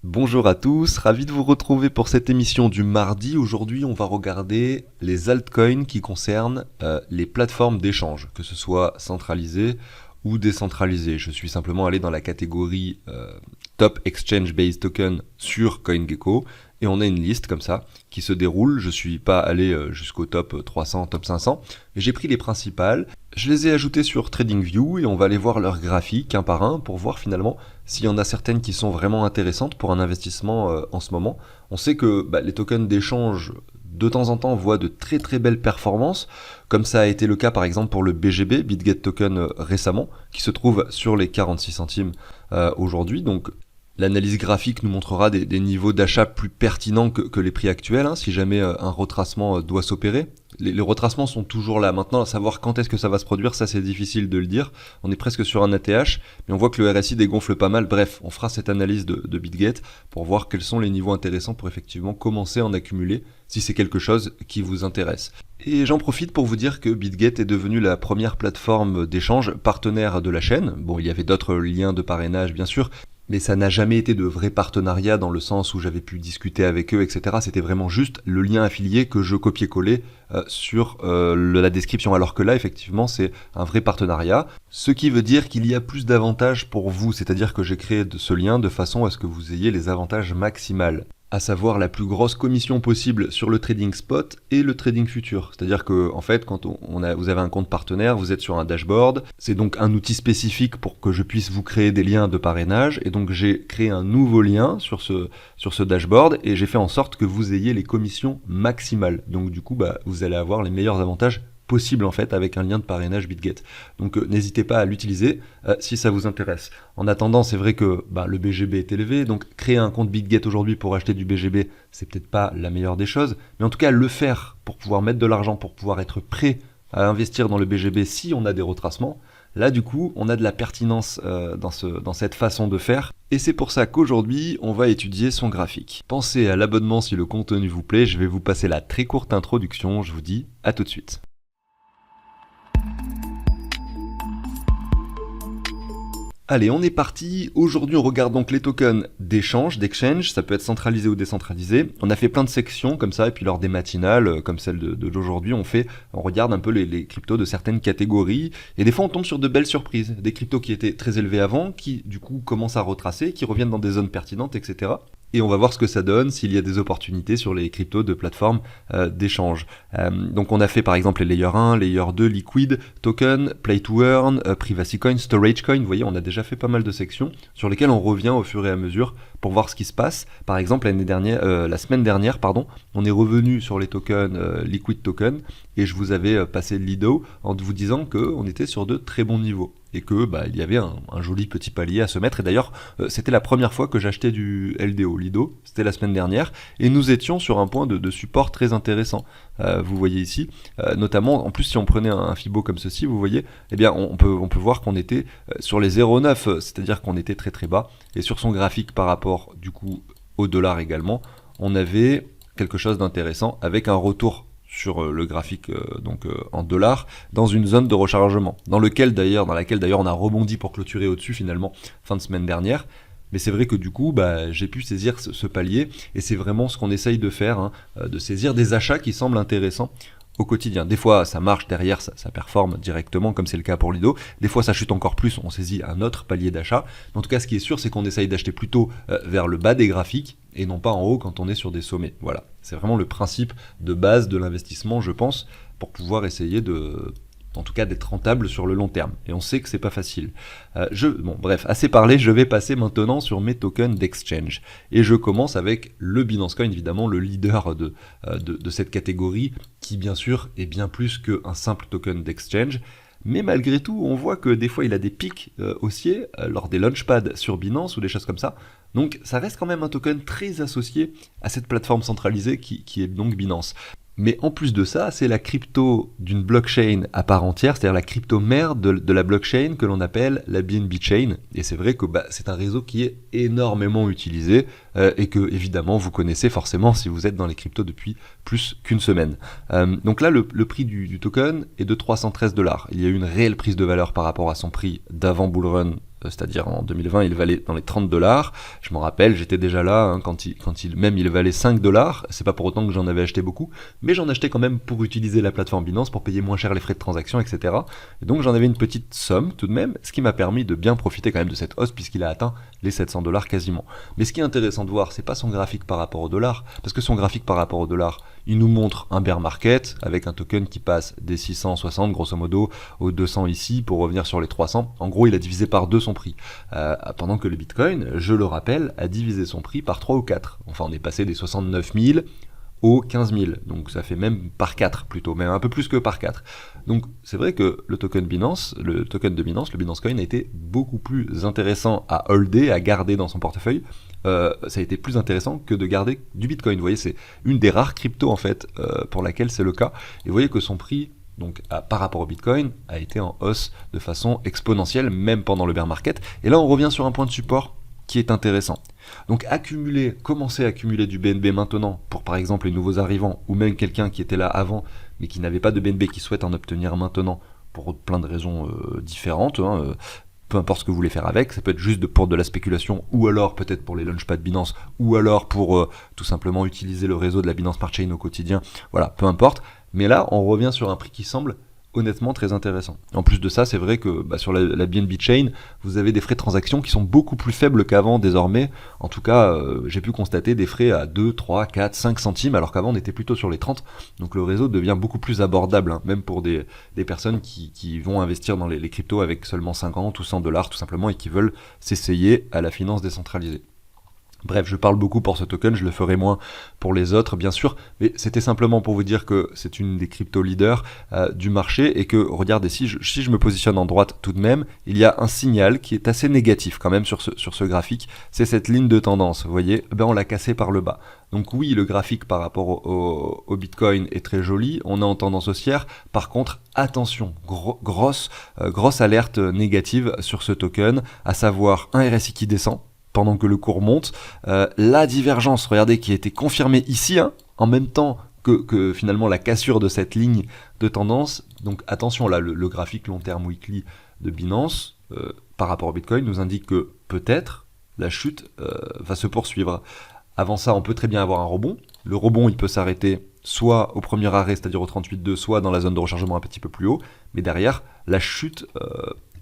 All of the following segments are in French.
Bonjour à tous, ravi de vous retrouver pour cette émission du mardi. Aujourd'hui, on va regarder les altcoins qui concernent les plateformes d'échange, que ce soit centralisées ou décentralisées. Je suis simplement allé dans la catégorie Top Exchange Based Token sur CoinGecko et on a une liste comme ça qui se déroule. Je suis pas allé jusqu'au top 300, top 500, mais j'ai pris les principales. Je les ai ajoutées sur TradingView et on va aller voir leurs graphiques un par un pour voir finalement s'il y en a certaines qui sont vraiment intéressantes pour un investissement en ce moment. On sait que les tokens d'échange de temps en temps voient de très très belles performances, comme ça a été le cas par exemple pour le BGB, BitGet Token récemment, qui se trouve sur les 46 centimes aujourd'hui. Donc l'analyse graphique nous montrera des niveaux d'achat plus pertinents que les prix actuels, si jamais un retracement doit s'opérer. Les retracements sont toujours là. Maintenant, savoir quand est-ce que ça va se produire, ça c'est difficile de le dire. On est presque sur un ATH, mais on voit que le RSI dégonfle pas mal. Bref, on fera cette analyse de BitGet pour voir quels sont les niveaux intéressants pour effectivement commencer à en accumuler, si c'est quelque chose qui vous intéresse. Et j'en profite pour vous dire que BitGet est devenue la première plateforme d'échange partenaire de la chaîne. Bon, il y avait d'autres liens de parrainage bien sûr, mais ça n'a jamais été de vrais partenariats dans le sens où j'avais pu discuter avec eux, etc. C'était vraiment juste le lien affilié que je copiais-collais sur la description. Alors que là, effectivement, c'est un vrai partenariat. Ce qui veut dire qu'il y a plus d'avantages pour vous. C'est-à-dire que j'ai créé ce lien de façon à ce que vous ayez les avantages maximaux, à savoir la plus grosse commission possible sur le trading spot et le trading futur. C'est-à-dire que, en fait, quand vous avez un compte partenaire, vous êtes sur un dashboard. C'est donc un outil spécifique pour que je puisse vous créer des liens de parrainage. Et donc, j'ai créé un nouveau lien sur ce dashboard et j'ai fait en sorte que vous ayez les commissions maximales. Donc, du coup, vous allez avoir les meilleurs avantages possible en fait avec un lien de parrainage BitGet. Donc n'hésitez pas à l'utiliser si ça vous intéresse. En attendant, c'est vrai que le BGB est élevé, donc créer un compte BitGet aujourd'hui pour acheter du BGB, c'est peut-être pas la meilleure des choses, mais en tout cas le faire pour pouvoir mettre de l'argent, pour pouvoir être prêt à investir dans le BGB si on a des retracements, là du coup on a de la pertinence dans cette façon de faire. Et c'est pour ça qu'aujourd'hui, on va étudier son graphique. Pensez à l'abonnement si le contenu vous plaît, je vais vous passer la très courte introduction, je vous dis à tout de suite. Allez, on est parti. Aujourd'hui, on regarde donc les tokens d'échange, d'exchange. Ça peut être centralisé ou décentralisé. On a fait plein de sections comme ça, et puis lors des matinales, comme celle d'aujourd'hui, on regarde un peu les cryptos de certaines catégories. Et des fois, on tombe sur de belles surprises. Des cryptos qui étaient très élevés avant, qui du coup commencent à retracer, qui reviennent dans des zones pertinentes, etc. Et on va voir ce que ça donne, s'il y a des opportunités sur les cryptos de plateformes d'échange. Donc on a fait par exemple les Layer 1, Layer 2, Liquid, Token, Play to Earn, Privacy Coin, Storage Coin. Vous voyez, on a déjà fait pas mal de sections sur lesquelles on revient au fur et à mesure pour voir ce qui se passe. Par exemple, la semaine dernière, on est revenu sur les tokens Liquid Token et je vous avais passé le Lido en vous disant qu'on était sur de très bons niveaux. Et que il y avait un joli petit palier à se mettre. Et d'ailleurs, c'était la première fois que j'achetais du LDO, Lido, c'était la semaine dernière, et nous étions sur un point de support très intéressant. Vous voyez ici, notamment, en plus si on prenait un Fibo comme ceci, vous voyez, eh bien on peut voir qu'on était sur les 0,9, c'est-à-dire qu'on était très très bas. Et sur son graphique par rapport du coup au dollar également, on avait quelque chose d'intéressant avec un retour sur le graphique en dollars, dans une zone de rechargement, dans laquelle d'ailleurs on a rebondi pour clôturer au-dessus finalement fin de semaine dernière. Mais c'est vrai que du coup, j'ai pu saisir ce palier, et c'est vraiment ce qu'on essaye de faire, de saisir des achats qui semblent intéressants au quotidien. Des fois ça marche derrière, ça performe directement comme c'est le cas pour Lido, des fois ça chute encore plus, on saisit un autre palier d'achat. En tout cas ce qui est sûr, c'est qu'on essaye d'acheter plutôt vers le bas des graphiques et non pas en haut quand on est sur des sommets. Voilà, c'est vraiment le principe de base de l'investissement, je pense, pour pouvoir essayer en tout cas d'être rentable sur le long terme. Et on sait que c'est pas facile. Bref, assez parlé, je vais passer maintenant sur mes tokens d'exchange. Et je commence avec le Binance Coin, évidemment, le leader de cette catégorie, qui bien sûr est bien plus qu'un simple token d'exchange. Mais malgré tout, on voit que des fois il a des pics haussiers lors des launchpads sur Binance ou des choses comme ça. Donc ça reste quand même un token très associé à cette plateforme centralisée qui est donc Binance. Mais en plus de ça, c'est la crypto d'une blockchain à part entière, c'est-à-dire la crypto mère de la blockchain que l'on appelle la BNB Chain. Et c'est vrai que c'est un réseau qui est énormément utilisé et que évidemment vous connaissez forcément si vous êtes dans les cryptos depuis plus qu'une semaine. Donc là, le prix du token est de $313. Il y a eu une réelle prise de valeur par rapport à son prix d'avant bull run c'est-à-dire en 2020 il valait dans les 30 $. Je m'en rappelle, j'étais déjà là hein, quand il valait 5 $. C'est pas pour autant que j'en avais acheté beaucoup, mais j'en achetais quand même pour utiliser la plateforme Binance, pour payer moins cher les frais de transaction, etc. Et donc j'en avais une petite somme tout de même, ce qui m'a permis de bien profiter quand même de cette hausse puisqu'il a atteint les 700 $ quasiment. Mais ce qui est intéressant de voir, c'est pas son graphique par rapport au dollar, parce que son graphique par rapport au dollar, il nous montre un bear market avec un token qui passe des 660 grosso modo aux 200 ici pour revenir sur les 300. En gros, il a divisé par 2 son prix. Pendant que le Bitcoin, je le rappelle, a divisé son prix par 3 ou 4. Enfin, on est passé des 69 000 aux 15 000. Donc ça fait même par 4 plutôt, même un peu plus que par 4. Donc c'est vrai que le token de Binance, le Binance Coin a été beaucoup plus intéressant à holder, à garder dans son portefeuille. Ça a été plus intéressant que de garder du Bitcoin. Vous voyez, c'est une des rares cryptos en fait pour laquelle c'est le cas. Et vous voyez que son prix, donc par rapport au Bitcoin, a été en hausse de façon exponentielle, même pendant le bear market. Et là, on revient sur un point de support qui est intéressant. Donc commencer à accumuler du BNB maintenant, pour par exemple les nouveaux arrivants, ou même quelqu'un qui était là avant, mais qui n'avait pas de BNB, qui souhaite en obtenir maintenant, pour plein de raisons différentes, peu importe ce que vous voulez faire avec, ça peut être juste pour de la spéculation, ou alors peut-être pour les launchpads Binance, ou alors pour tout simplement utiliser le réseau de la Binance Smart Chain au quotidien, voilà, peu importe. Mais là, on revient sur un prix qui semble honnêtement très intéressant. En plus de ça, c'est vrai que sur la BNB Chain, vous avez des frais de transaction qui sont beaucoup plus faibles qu'avant désormais. En tout cas, j'ai pu constater des frais à 2, 3, 4, 5 centimes, alors qu'avant on était plutôt sur les 30. Donc le réseau devient beaucoup plus abordable, hein, même pour des personnes qui vont investir dans les cryptos avec seulement 50 ou 100 $ tout simplement et qui veulent s'essayer à la finance décentralisée. Bref, je parle beaucoup pour ce token, je le ferai moins pour les autres, bien sûr, mais c'était simplement pour vous dire que c'est une des crypto leaders du marché et que, regardez, si je me positionne en droite tout de même, il y a un signal qui est assez négatif quand même sur ce graphique, c'est cette ligne de tendance, vous voyez, on l'a cassé par le bas. Donc oui, le graphique par rapport au Bitcoin est très joli, on est en tendance haussière, par contre, attention, grosse alerte négative sur ce token, à savoir un RSI qui descend, pendant que le cours monte, la divergence, regardez, qui a été confirmée ici, hein, en même temps que finalement la cassure de cette ligne de tendance. Donc attention, là, le graphique long terme weekly de Binance, par rapport au Bitcoin, nous indique que peut-être la chute va se poursuivre. Avant ça, on peut très bien avoir un rebond. Le rebond, il peut s'arrêter soit au premier arrêt, c'est-à-dire au 38,2, soit dans la zone de rechargement un petit peu plus haut, mais derrière, la chute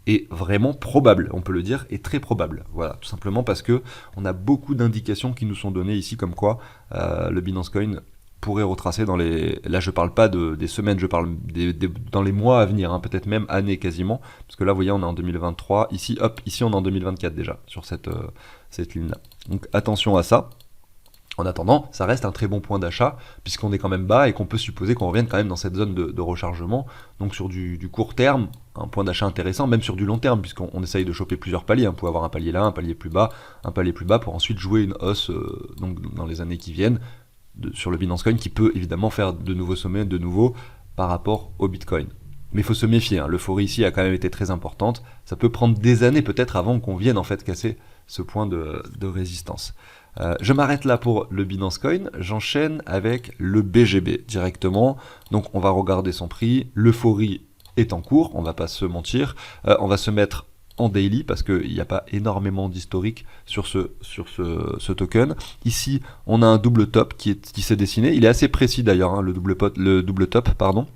est vraiment probable, on peut le dire, est très probable. Voilà, tout simplement parce que on a beaucoup d'indications qui nous sont données ici, comme quoi le Binance Coin pourrait retracer dans les... Là, je parle pas des semaines, je parle dans les mois à venir, hein, peut-être même années quasiment, parce que là, vous voyez, on est en 2023, ici, on est en 2024 déjà, sur cette ligne-là. Donc attention à ça. En attendant, ça reste un très bon point d'achat, puisqu'on est quand même bas et qu'on peut supposer qu'on revienne quand même dans cette zone de rechargement. Donc sur du court terme, un point d'achat intéressant, même sur du long terme, puisqu'on essaye de choper plusieurs paliers. Vous pouvez avoir un palier là, un palier plus bas, pour ensuite jouer une hausse donc dans les années qui viennent sur le Binance Coin, qui peut évidemment faire de nouveaux sommets de nouveau par rapport au Bitcoin. Mais il faut se méfier, hein. L'euphorie ici a quand même été très importante. Ça peut prendre des années peut-être avant qu'on vienne en fait casser ce point de résistance. Je m'arrête là pour le Binance Coin, j'enchaîne avec le BGB directement. Donc on va regarder son prix, l'euphorie est en cours, on va pas se mentir. On va se mettre en daily parce qu'il n'y a pas énormément d'historique sur ce token. Ici, on a un double top qui s'est dessiné. Il est assez précis d'ailleurs, hein, le double top, pardon.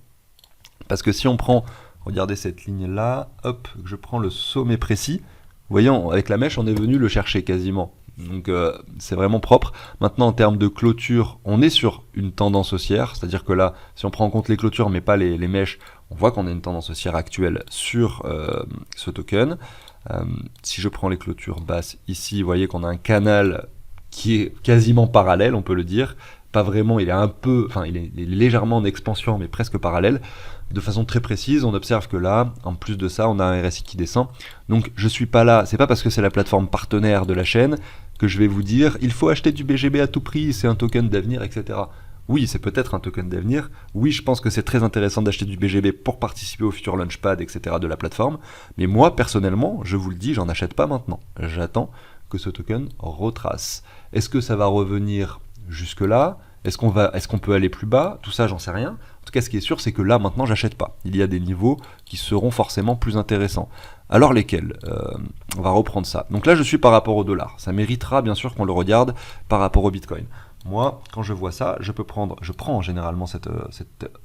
Parce que si on prend, regardez cette ligne-là, hop, je prends le sommet précis. Voyons, avec la mèche, on est venu le chercher quasiment. Donc c'est vraiment propre. Maintenant, en termes de clôture, on est sur une tendance haussière, c'est-à-dire que là, si on prend en compte les clôtures mais pas les mèches, on voit qu'on a une tendance haussière actuelle sur ce token. Si je prends les clôtures basses ici, vous voyez qu'on a un canal qui est quasiment parallèle, on peut le dire. Pas vraiment, il est légèrement en expansion, mais presque parallèle. De façon très précise, on observe que là, en plus de ça, on a un RSI qui descend. Donc je suis pas là, c'est pas parce que c'est la plateforme partenaire de la chaîne que je vais vous dire il faut acheter du BGB à tout prix, c'est un token d'avenir, etc. Oui, c'est peut-être un token d'avenir. Oui, je pense que c'est très intéressant d'acheter du BGB pour participer au futur launchpad, etc. de la plateforme. Mais moi, personnellement, je vous le dis, j'en achète pas maintenant. J'attends que ce token retrace. Est-ce que ça va revenir jusque-là? Est-ce qu'on peut aller plus bas? Tout ça, j'en sais rien. En tout cas, ce qui est sûr, c'est que là, maintenant, j'achète pas. Il y a des niveaux qui seront forcément plus intéressants. Alors lesquels? On va reprendre ça. Donc là, je suis par rapport au dollar. Ça méritera bien sûr qu'on le regarde par rapport au Bitcoin. Moi, quand je vois ça, je prends généralement cette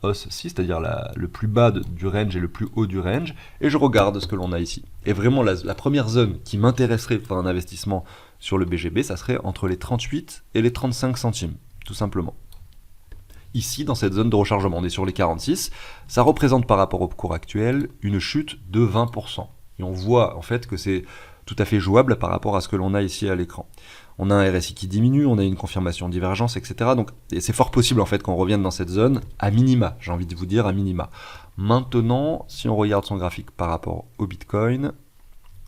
hausse-ci, c'est-à-dire le plus bas du range et le plus haut du range, et je regarde ce que l'on a ici. Et vraiment, la première zone qui m'intéresserait pour un investissement sur le BGB, ça serait entre les 38 et les 35 centimes, tout simplement. Ici, dans cette zone de rechargement, on est sur les 46, ça représente par rapport au cours actuel une chute de 20%. Et on voit en fait que c'est tout à fait jouable par rapport à ce que l'on a ici à l'écran. On a un RSI qui diminue, on a une confirmation de divergence, etc. Donc c'est fort possible en fait qu'on revienne dans cette zone à minima, j'ai envie de vous dire à minima. Maintenant, si on regarde son graphique par rapport au Bitcoin,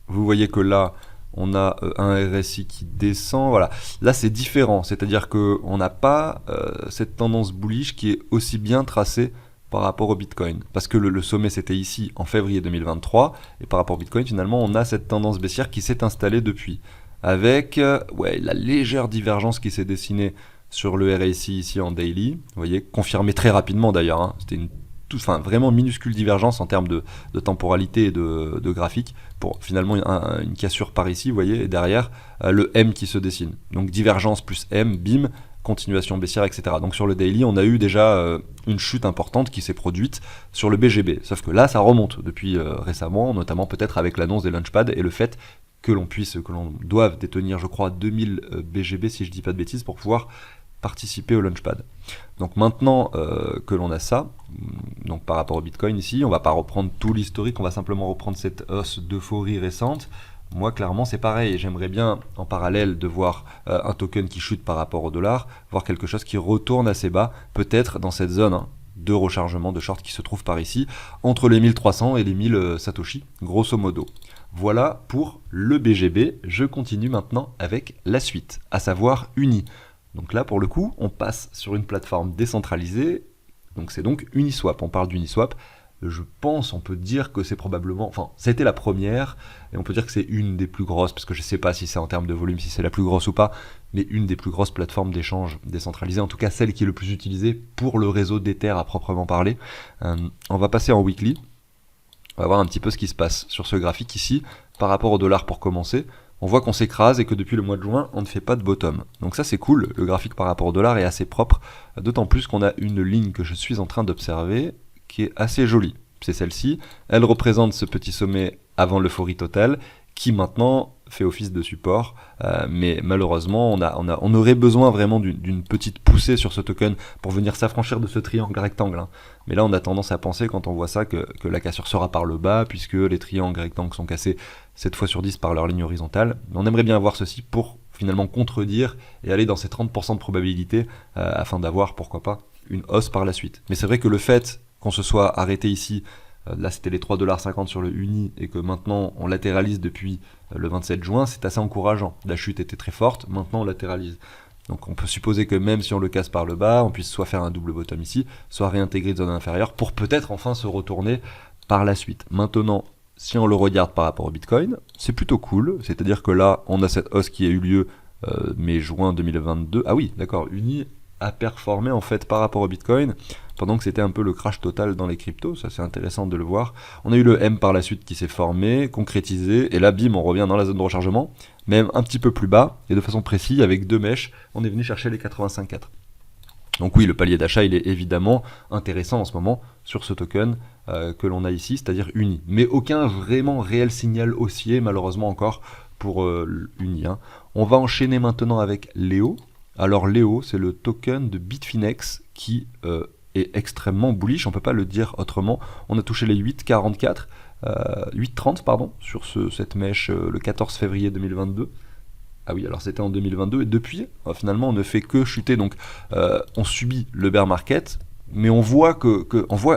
vous voyez que là, on a un RSI qui descend, voilà. Là, c'est différent, c'est-à-dire qu'on n'a pas cette tendance bullish qui est aussi bien tracée par rapport au Bitcoin. Parce que le sommet, c'était ici en février 2023, et par rapport au Bitcoin, finalement, on a cette tendance baissière qui s'est installée depuis. Avec la légère divergence qui s'est dessinée sur le RSI ici en daily, vous voyez, confirmé très rapidement d'ailleurs, hein. C'était une vraiment minuscule divergence en termes de temporalité et de graphique, pour finalement une cassure par ici, vous voyez, et derrière le M qui se dessine. Donc divergence plus M, bim, continuation baissière, etc. Donc sur le daily, on a eu déjà une chute importante qui s'est produite sur le BGB. Sauf que là, ça remonte depuis récemment, notamment peut-être avec l'annonce des Launchpad et le fait que l'on doive détenir, je crois, 2000 BGB, si je dis pas de bêtises, pour pouvoir participer au Launchpad. Donc maintenant que l'on a ça, donc par rapport au Bitcoin ici, on va pas reprendre tout l'historique, on va simplement reprendre cette hausse d'euphorie récente. Moi, clairement, c'est pareil. J'aimerais bien, en parallèle, de voir un token qui chute par rapport au dollar, voir quelque chose qui retourne assez bas, peut-être dans cette zone de rechargement de short qui se trouve par ici, entre les 1300 et les 1000 Satoshi, grosso modo. Voilà pour le BGB. Je continue maintenant avec la suite, à savoir Uni. Donc là, pour le coup, on passe sur une plateforme décentralisée. Donc c'est donc Uniswap. On parle d'Uniswap. Je pense, on peut dire que c'est probablement... Enfin, c'était la première, et on peut dire que c'est une des plus grosses, parce que je ne sais pas si c'est en termes de volume, si c'est la plus grosse ou pas, mais une des plus grosses plateformes d'échange décentralisées, en tout cas celle qui est le plus utilisée pour le réseau d'Ether à proprement parler. On va passer en weekly. On va voir un petit peu ce qui se passe sur ce graphique ici, par rapport au dollar pour commencer. On voit qu'on s'écrase et que depuis le mois de juin, on ne fait pas de bottom. Donc ça c'est cool, le graphique par rapport au dollar est assez propre, d'autant plus qu'on a une ligne que je suis en train d'observer, qui est assez jolie. C'est celle-ci, elle représente ce petit sommet avant l'euphorie totale, qui maintenant fait office de support, mais malheureusement on aurait besoin vraiment d'une petite poussée sur ce token pour venir s'affranchir de ce triangle rectangle, hein. Mais là on a tendance à penser quand on voit ça que la cassure sera par le bas, puisque les triangles rectangles sont cassés 7 fois sur 10 par leur ligne horizontale. On aimerait bien avoir ceci pour finalement contredire et aller dans ces 30% de probabilité afin d'avoir, pourquoi pas, une hausse par la suite. Mais c'est vrai que le fait qu'on se soit arrêté ici, là c'était les 3,50$ sur le Uni, et que maintenant on latéralise depuis le 27 juin, c'est assez encourageant. La chute était très forte, maintenant on latéralise. Donc on peut supposer que même si on le casse par le bas, on puisse soit faire un double bottom ici, soit réintégrer de zone inférieure pour peut-être enfin se retourner par la suite. Maintenant, si on le regarde par rapport au Bitcoin, c'est plutôt cool, c'est-à-dire que là on a cette hausse qui a eu lieu mai-juin 2022. Ah oui, d'accord, Uni a performé en fait par rapport au Bitcoin, pendant que c'était un peu le crash total dans les cryptos. Ça c'est intéressant de le voir. On a eu le M par la suite qui s'est formé, concrétisé, et là bim on revient dans la zone de rechargement, même un petit peu plus bas, et de façon précise, avec deux mèches, on est venu chercher les 85,4. Donc oui, le palier d'achat il est évidemment intéressant en ce moment sur ce token que l'on a ici, c'est-à-dire Uni. Mais aucun vraiment réel signal haussier malheureusement encore pour Uni, hein. On va enchaîner maintenant avec Léo. Alors Léo, c'est le token de Bitfinex qui est extrêmement bullish, on peut pas le dire autrement. On a touché les 8,44, 8,30 pardon, sur cette mèche le 14 février 2022. Ah oui, alors c'était en 2022, et depuis, finalement, on ne fait que chuter, donc on subit le bear market, mais on voit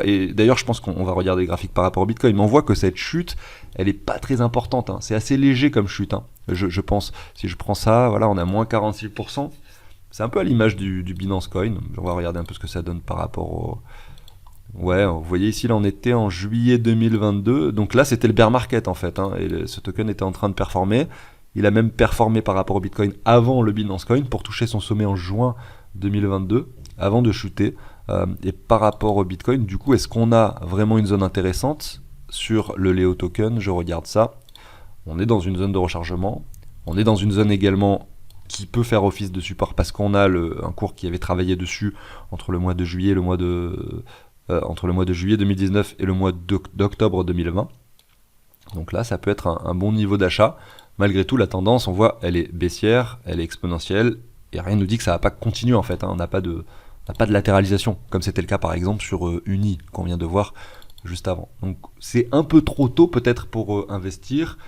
et d'ailleurs je pense qu'on va regarder les graphiques par rapport au Bitcoin, mais on voit que cette chute, elle est pas très importante, hein. C'est assez léger comme chute, hein. Je pense, si je prends ça, voilà, on a moins 46%, c'est un peu à l'image du Binance Coin. On va regarder un peu ce que ça donne par rapport au... Ouais, vous voyez ici, là on était en juillet 2022, donc là c'était le bear market en fait, hein, et ce token était en train de performer. Il a même performé par rapport au Bitcoin avant le Binance Coin pour toucher son sommet en juin 2022 avant de chuter. Et par rapport au Bitcoin, du coup, est-ce qu'on a vraiment une zone intéressante sur le Leo Token? Je regarde ça. On est dans une zone de rechargement. On est dans une zone également qui peut faire office de support parce qu'on a un cours qui avait travaillé dessus entre le mois de juillet et entre le mois de juillet 2019 et le mois d'octobre 2020. Donc là, ça peut être un bon niveau d'achat. Malgré tout, la tendance, on voit, elle est baissière, elle est exponentielle, et rien ne nous dit que ça va pas continuer en fait. On n'a pas de latéralisation, comme c'était le cas par exemple sur Uni, qu'on vient de voir juste avant. Donc c'est un peu trop tôt peut-être pour investir,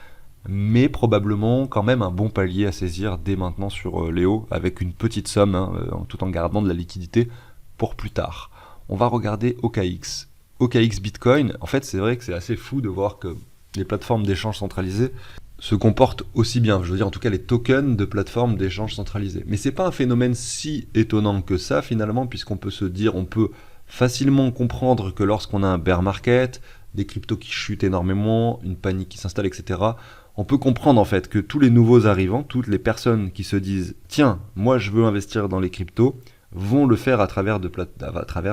mais probablement quand même un bon palier à saisir dès maintenant sur Léo, avec une petite somme, tout en gardant de la liquidité pour plus tard. On va regarder OKX. OKX Bitcoin, en fait c'est vrai que c'est assez fou de voir que les plateformes d'échange centralisées se comportent aussi bien, je veux dire en tout cas les tokens de plateformes d'échange centralisées. Mais c'est pas un phénomène si étonnant que ça finalement, puisqu'on peut se dire, on peut facilement comprendre que lorsqu'on a un bear market, des cryptos qui chutent énormément, une panique qui s'installe, etc., on peut comprendre en fait que tous les nouveaux arrivants, toutes les personnes qui se disent « Tiens, moi je veux investir dans les cryptos », vont le faire à travers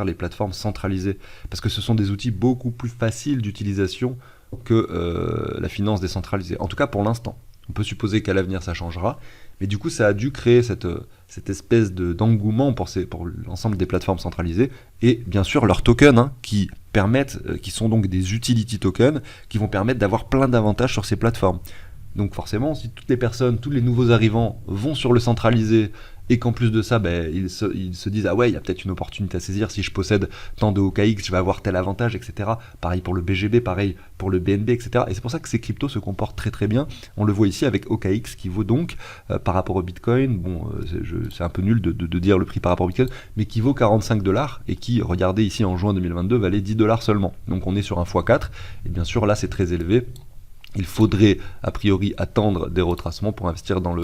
les plateformes centralisées. Parce que ce sont des outils beaucoup plus faciles d'utilisation que la finance décentralisée. En tout cas pour l'instant. On peut supposer qu'à l'avenir ça changera. Mais du coup ça a dû créer cette espèce d'engouement pour l'ensemble des plateformes centralisées. Et bien sûr leurs tokens qui sont donc des utility tokens qui vont permettre d'avoir plein d'avantages sur ces plateformes. Donc forcément, si toutes les personnes, tous les nouveaux arrivants vont sur le centralisé et qu'en plus de ça, ils se disent « Ah ouais, il y a peut-être une opportunité à saisir, si je possède tant de OKX, je vais avoir tel avantage, etc. » Pareil pour le BGB, pareil pour le BNB, etc. Et c'est pour ça que ces cryptos se comportent très très bien. On le voit ici avec OKX qui vaut donc, par rapport au Bitcoin, c'est un peu nul de dire le prix par rapport au Bitcoin, mais qui vaut 45 $ et qui, regardez ici en juin 2022, valait 10 $ seulement. Donc on est sur un x4, et bien sûr là c'est très élevé. Il faudrait a priori attendre des retracements pour investir dans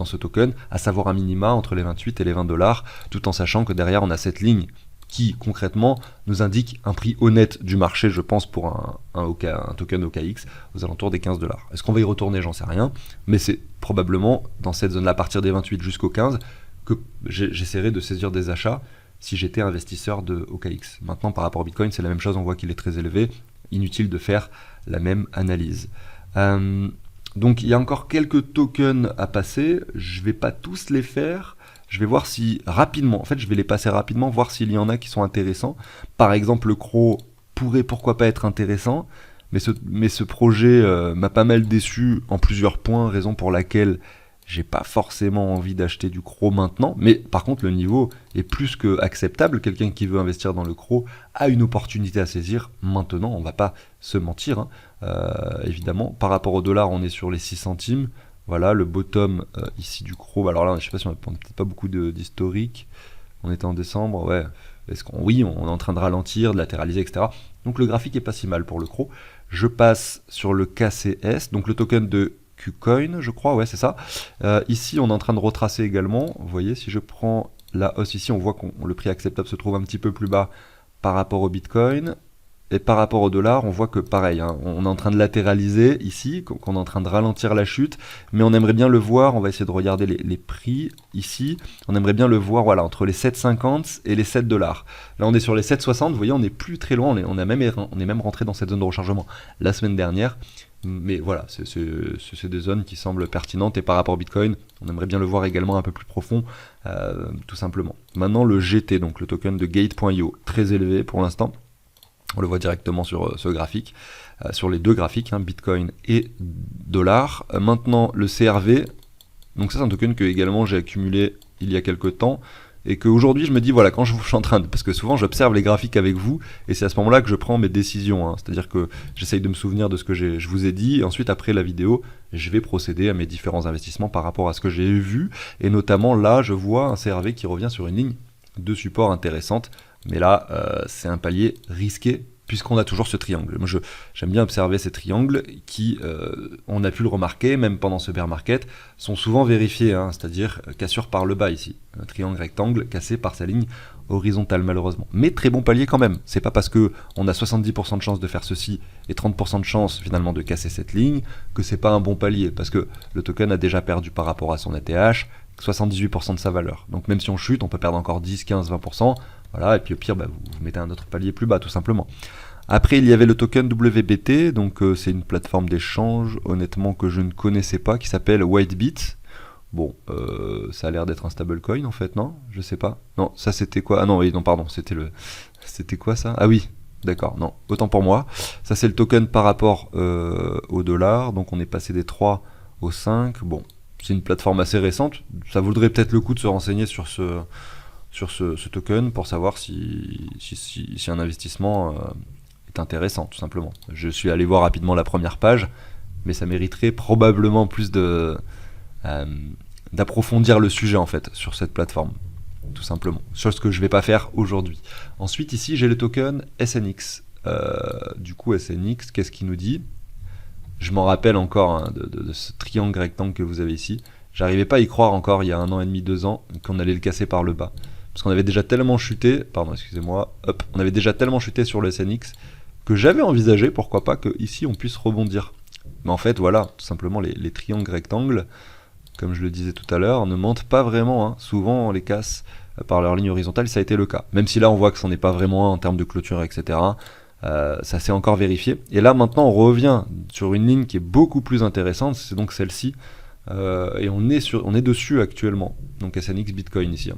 ce token, à savoir un minima entre les 28 et les 20 $, tout en sachant que derrière on a cette ligne qui concrètement nous indique un prix honnête du marché, je pense, pour un token OKX aux alentours des 15 $. Est-ce qu'on va y retourner? J'en sais rien, mais c'est probablement dans cette zone-là, à partir des 28 jusqu'au 15, que j'essaierai de saisir des achats si j'étais investisseur de OKX. Maintenant, par rapport au Bitcoin, c'est la même chose, on voit qu'il est très élevé, inutile de faire la même analyse. Donc il y a encore quelques tokens à passer, je vais pas tous les faire, je vais voir si rapidement, en fait je vais les passer rapidement, voir s'il y en a qui sont intéressants. Par exemple le CRO pourrait pourquoi pas être intéressant, mais ce projet m'a pas mal déçu en plusieurs points, raison pour laquelle j'ai pas forcément envie d'acheter du CRO maintenant, mais par contre le niveau est plus que acceptable. Quelqu'un qui veut investir dans le CRO a une opportunité à saisir maintenant, on va pas se mentir, évidemment. Par rapport au dollar, on est sur les 6 centimes, voilà le bottom ici du CRO. Alors là, je sais pas si on n'a peut-être pas beaucoup d'historique, on était en décembre, ouais, oui, on est en train de ralentir, de latéraliser, etc. Donc le graphique est pas si mal pour le CRO. Je passe sur le KCS, donc le token de KuCoin, je crois, ouais c'est ça. Ici on est en train de retracer également, vous voyez, si je prends la hausse ici, on voit que le prix acceptable se trouve un petit peu plus bas par rapport au Bitcoin, et par rapport au dollar, on voit que pareil, on est en train de latéraliser ici, qu'on est en train de ralentir la chute, mais on aimerait bien le voir, on va essayer de regarder les prix ici, on aimerait bien le voir voilà, entre les 7,50 et les 7 $. Là on est sur les 7,60, vous voyez on est plus très loin, on est même rentré dans cette zone de rechargement la semaine dernière. Mais voilà, c'est des zones qui semblent pertinentes, et par rapport au Bitcoin, on aimerait bien le voir également un peu plus profond, tout simplement. Maintenant le GT, donc le token de Gate.io, très élevé pour l'instant, on le voit directement sur ce graphique, sur les deux graphiques, Bitcoin et dollar. Maintenant le CRV, donc ça c'est un token que également j'ai accumulé il y a quelques temps, et qu'aujourd'hui je me dis voilà, quand je suis en train de, parce que souvent j'observe les graphiques avec vous et c'est à ce moment-là que je prends mes décisions, c'est-à-dire que j'essaye de me souvenir de ce que je vous ai dit, et ensuite après la vidéo je vais procéder à mes différents investissements par rapport à ce que j'ai vu, et notamment là je vois un CRV qui revient sur une ligne de support intéressante, mais là c'est un palier risqué puisqu'on a toujours ce triangle. Moi, j'aime bien observer ces triangles qui, on a pu le remarquer, même pendant ce bear market, sont souvent vérifiés, hein, c'est-à-dire cassure par le bas ici. Un triangle rectangle cassé par sa ligne horizontale, malheureusement. Mais très bon palier quand même. C'est pas parce que on a 70% de chance de faire ceci et 30% de chance finalement de casser cette ligne que c'est pas un bon palier, parce que le token a déjà perdu par rapport à son ATH 78% de sa valeur. Donc même si on chute, on peut perdre encore 10, 15, 20%. Voilà, et puis au pire, vous mettez un autre palier plus bas, tout simplement. Après, il y avait le token WBT, donc c'est une plateforme d'échange, honnêtement, que je ne connaissais pas, qui s'appelle Whitebit. Bon, ça a l'air d'être un stablecoin, en fait, non? Je sais pas. Non, ça c'était quoi? Ah non, oui, non, pardon, C'était quoi ça? Ah oui, d'accord, non, autant pour moi. Ça c'est le token par rapport au dollar, donc on est passé des 3 au 5. Bon, c'est une plateforme assez récente, ça vaudrait peut-être le coup de se renseigner sur ce token pour savoir si un investissement est intéressant, tout simplement. Je suis allé voir rapidement la première page, mais ça mériterait probablement plus d'approfondir le sujet en fait sur cette plateforme, tout simplement. Chose que je vais pas faire aujourd'hui. Ensuite ici j'ai le token SNX. Du coup SNX, qu'est-ce qu'il nous dit? Je m'en rappelle encore hein, de ce triangle rectangle que vous avez ici. J'arrivais pas à y croire encore il y a 1 an et demi, 2 ans, qu'on allait le casser par le bas. Parce qu'on avait déjà tellement chuté, pardon, excusez-moi, hop, on avait déjà tellement chuté sur le SNX que j'avais envisagé, pourquoi pas, que ici on puisse rebondir. Mais en fait, voilà, tout simplement les triangles rectangles, comme je le disais tout à l'heure, ne mentent pas vraiment. Hein. Souvent on les casse par leur ligne horizontale, ça a été le cas. Même si là on voit que c'en est pas vraiment en termes de clôture, etc. Ça s'est encore vérifié. Et là maintenant on revient sur une ligne qui est beaucoup plus intéressante, c'est donc celle-ci. Et on est dessus actuellement, donc SNX Bitcoin ici.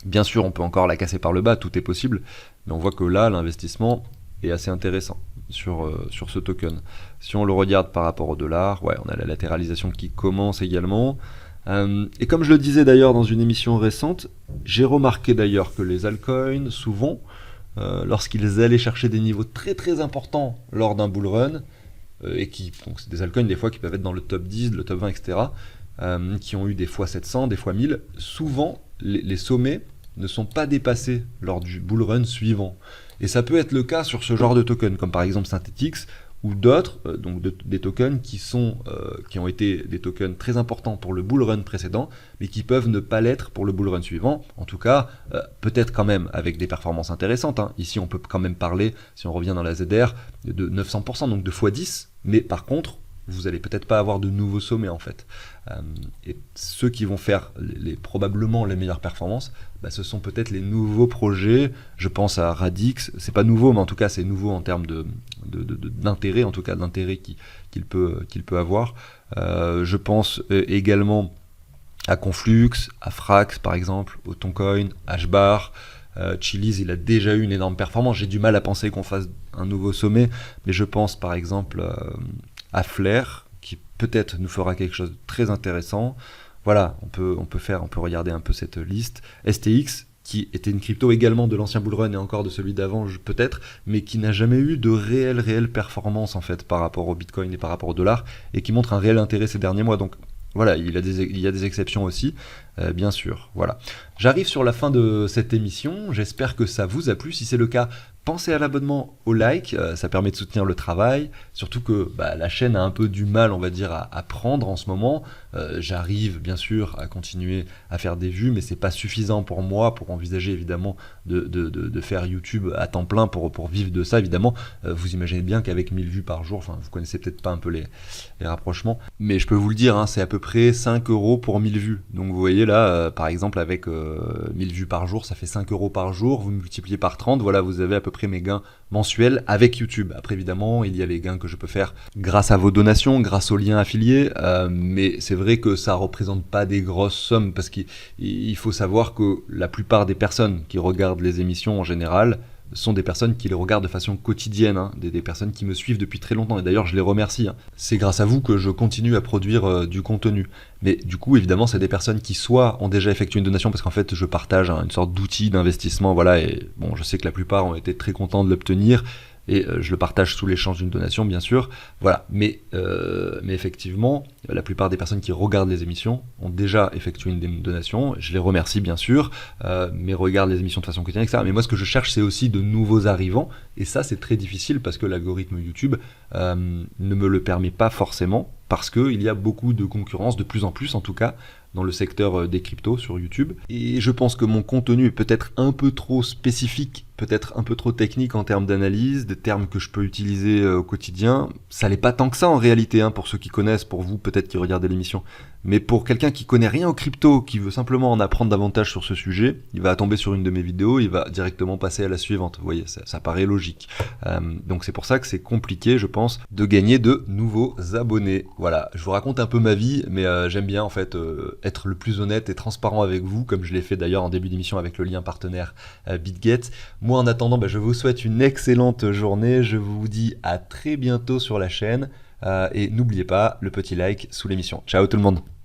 Bien sûr on peut encore la casser par le bas, tout est possible, mais on voit que là l'investissement est assez intéressant sur ce token. Si on le regarde par rapport au dollar, ouais, on a la latéralisation qui commence également. Et comme je le disais d'ailleurs dans une émission récente, j'ai remarqué d'ailleurs que les altcoins, souvent, lorsqu'ils allaient chercher des niveaux très très importants lors d'un bull run, et donc c'est des altcoins des fois qui peuvent être dans le top 10, le top 20, etc., qui ont eu des fois 700, des fois 1000, souvent les sommets ne sont pas dépassés lors du bull run suivant. Et ça peut être le cas sur ce genre de tokens, comme par exemple Synthetix, ou d'autres, donc des tokens qui ont été des tokens très importants pour le bull run précédent, mais qui peuvent ne pas l'être pour le bull run suivant. En tout cas, peut-être quand même avec des performances intéressantes. Hein. Ici, on peut quand même parler, si on revient dans la ZR, de 900%, donc de x10. Mais par contre, vous n'allez peut-être pas avoir de nouveaux sommets en fait. Et ceux qui vont faire probablement les meilleures performances, ce sont peut-être les nouveaux projets. Je pense à Radix, c'est pas nouveau, mais en tout cas c'est nouveau en termes d'intérêt, en tout cas d'intérêt qu'il peut avoir. Je pense également à Conflux, à Frax par exemple, au Toncoin, Hbar. Chiliz, il a déjà eu une énorme performance. J'ai du mal à penser qu'on fasse un nouveau sommet, mais je pense par exemple à Flair, qui peut-être nous fera quelque chose de très intéressant. Voilà, on peut regarder un peu cette liste. STX, qui était une crypto également de l'ancien bull run et encore de celui d'avant peut-être, mais qui n'a jamais eu de réelle performance en fait par rapport au Bitcoin et par rapport au dollar, et qui montre un réel intérêt ces derniers mois. Donc voilà, il y a des exceptions aussi, bien sûr. Voilà. J'arrive sur la fin de cette émission, j'espère que ça vous a plu. Si c'est le cas, pensez à l'abonnement, au like, ça permet de soutenir le travail, surtout que la chaîne a un peu du mal, on va dire, à prendre en ce moment. J'arrive bien sûr à continuer à faire des vues, mais c'est pas suffisant pour moi pour envisager évidemment de faire YouTube à temps plein pour vivre de ça évidemment. Vous imaginez bien qu'avec 1000 vues par jour, vous connaissez peut-être pas un peu les rapprochements, mais je peux vous le dire, hein, c'est à peu près 5 € pour 1000 vues. Donc vous voyez là, par exemple avec 1000 vues par jour, ça fait 5 € par jour, vous multipliez par 30, voilà, vous avez à peu près mes gains mensuels avec YouTube. Après évidemment, il y a les gains que je peux faire grâce à vos donations, grâce aux liens affiliés, mais c'est vrai que ça représente pas des grosses sommes, parce qu'il faut savoir que la plupart des personnes qui regardent les émissions en général sont des personnes qui les regardent de façon quotidienne, hein, des personnes qui me suivent depuis très longtemps, et d'ailleurs je les remercie. Hein. C'est grâce à vous que je continue à produire du contenu. Mais du coup, évidemment, c'est des personnes qui soit ont déjà effectué une donation, parce qu'en fait, je partage une sorte d'outil d'investissement, voilà, et bon, je sais que la plupart ont été très contents de l'obtenir, et je le partage sous l'échange d'une donation, bien sûr. Voilà, mais effectivement, la plupart des personnes qui regardent les émissions ont déjà effectué une donation. Je les remercie, bien sûr, mais regardent les émissions de façon quotidienne, etc. Mais moi, ce que je cherche, c'est aussi de nouveaux arrivants, et ça, c'est très difficile parce que l'algorithme YouTube ne me le permet pas forcément, parce qu'il y a beaucoup de concurrence, de plus en plus en tout cas, dans le secteur des cryptos sur YouTube. Et je pense que mon contenu est peut-être un peu trop spécifique, peut-être un peu trop technique en termes d'analyse, des termes que je peux utiliser au quotidien. Ça l'est pas tant que ça en réalité, hein, pour ceux qui connaissent, pour vous peut-être qui regardez l'émission. Mais pour quelqu'un qui connaît rien aux crypto, qui veut simplement en apprendre davantage sur ce sujet, il va tomber sur une de mes vidéos, il va directement passer à la suivante. Vous voyez, ça paraît logique. Donc c'est pour ça que c'est compliqué, je pense, de gagner de nouveaux abonnés. Voilà, je vous raconte un peu ma vie, mais j'aime bien en fait être le plus honnête et transparent avec vous, comme je l'ai fait d'ailleurs en début d'émission avec le lien partenaire BitGet. Moi en attendant, je vous souhaite une excellente journée, je vous dis à très bientôt sur la chaîne, et n'oubliez pas le petit like sous l'émission. Ciao tout le monde!